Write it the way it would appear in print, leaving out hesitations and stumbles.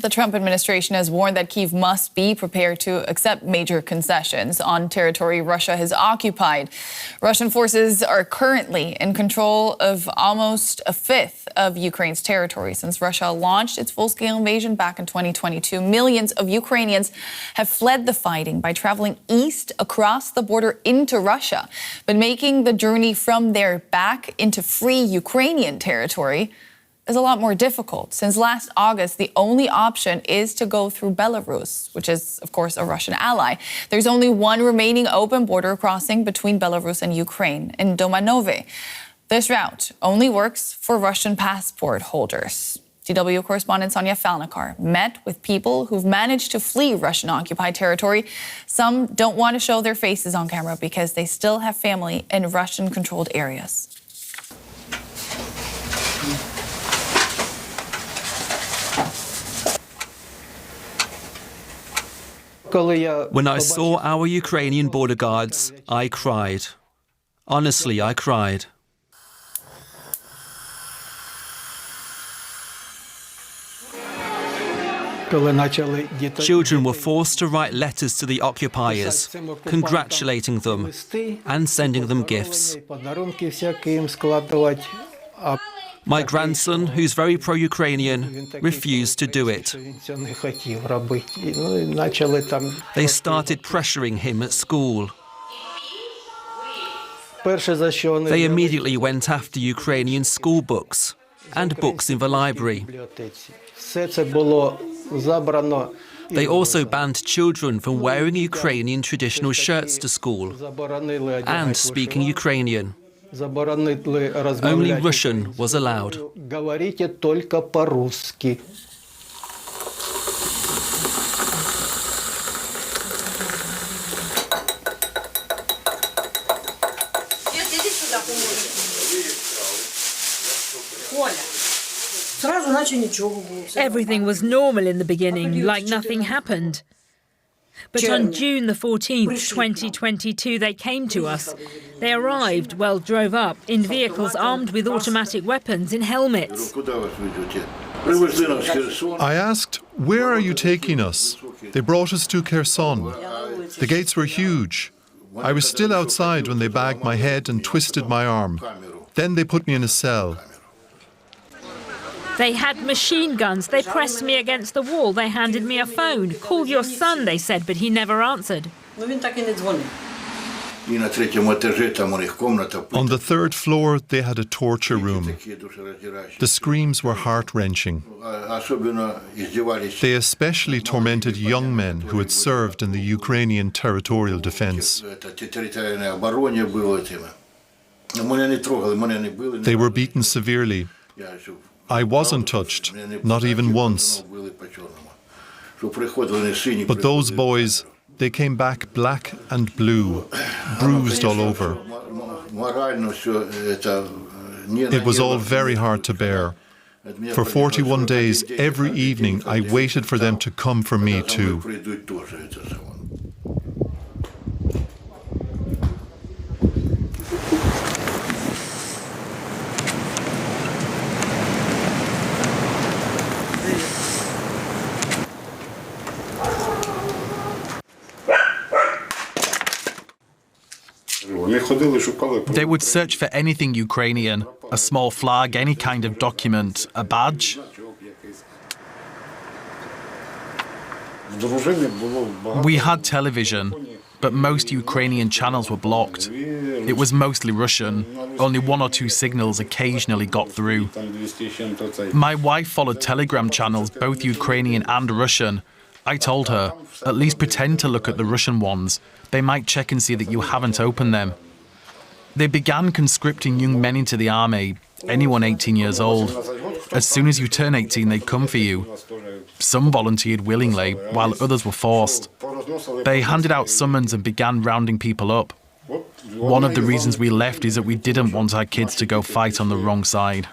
The Trump administration has warned that Kyiv must be prepared to accept major concessions on territory Russia has occupied. Russian forces are currently in control of almost a fifth of Ukraine's territory since Russia launched its full-scale invasion back in 2022. Millions of Ukrainians have fled the fighting by traveling east across the border into Russia, but making the journey from there back into free Ukrainian territory is a lot more difficult. Since last August, the only option is to go through Belarus, which is, of course, a Russian ally. There's only one remaining open border crossing between Belarus and Ukraine in Domanove. This route only works for Russian passport holders. DW correspondent Sonia Phalnikar met with people who've managed to flee Russian-occupied territory. Some don't want to show their faces on camera because they still have family in Russian-controlled areas. When I saw our Ukrainian border guards, I cried. Honestly, I cried. Children were forced to write letters to the occupiers, congratulating them and sending them gifts. My grandson, who's very pro-Ukrainian, refused to do it. They started pressuring him at school. They immediately went after Ukrainian school books and books in the library. They also banned children from wearing Ukrainian traditional shirts to school and speaking Ukrainian. Only Russian was allowed. Everything was normal in the beginning, like nothing happened. But on June the 14th, 2022, they came to us. They arrived, well, drove up, in vehicles armed with automatic weapons in helmets. I asked, "Where are you taking us?" They brought us to Kherson. The gates were huge. I was still outside when they bagged my head and twisted my arm. Then they put me in a cell. They had machine guns. They pressed me against the wall. They handed me a phone. "Call your son," they said, but he never answered. On the third floor, they had a torture room. The screams were heart-wrenching. They especially tormented young men who had served in the Ukrainian territorial defense. They were beaten severely. I wasn't touched, not even once. But those boys, they came back black and blue, bruised all over. It was all very hard to bear. For 41 days, every evening, I waited for them to come for me too. They would search for anything Ukrainian, a small flag, any kind of document, a badge. We had television, but most Ukrainian channels were blocked. It was mostly Russian. Only one or two signals occasionally got through. My wife followed Telegram channels, both Ukrainian and Russian. I told her, at least pretend to look at the Russian ones. They might check and see that you haven't opened them. They began conscripting young men into the army, anyone 18 years old. As soon as you turn 18, they'd come for you. Some volunteered willingly, while others were forced. They handed out summons and began rounding people up. One of the reasons we left is that we didn't want our kids to go fight on the wrong side.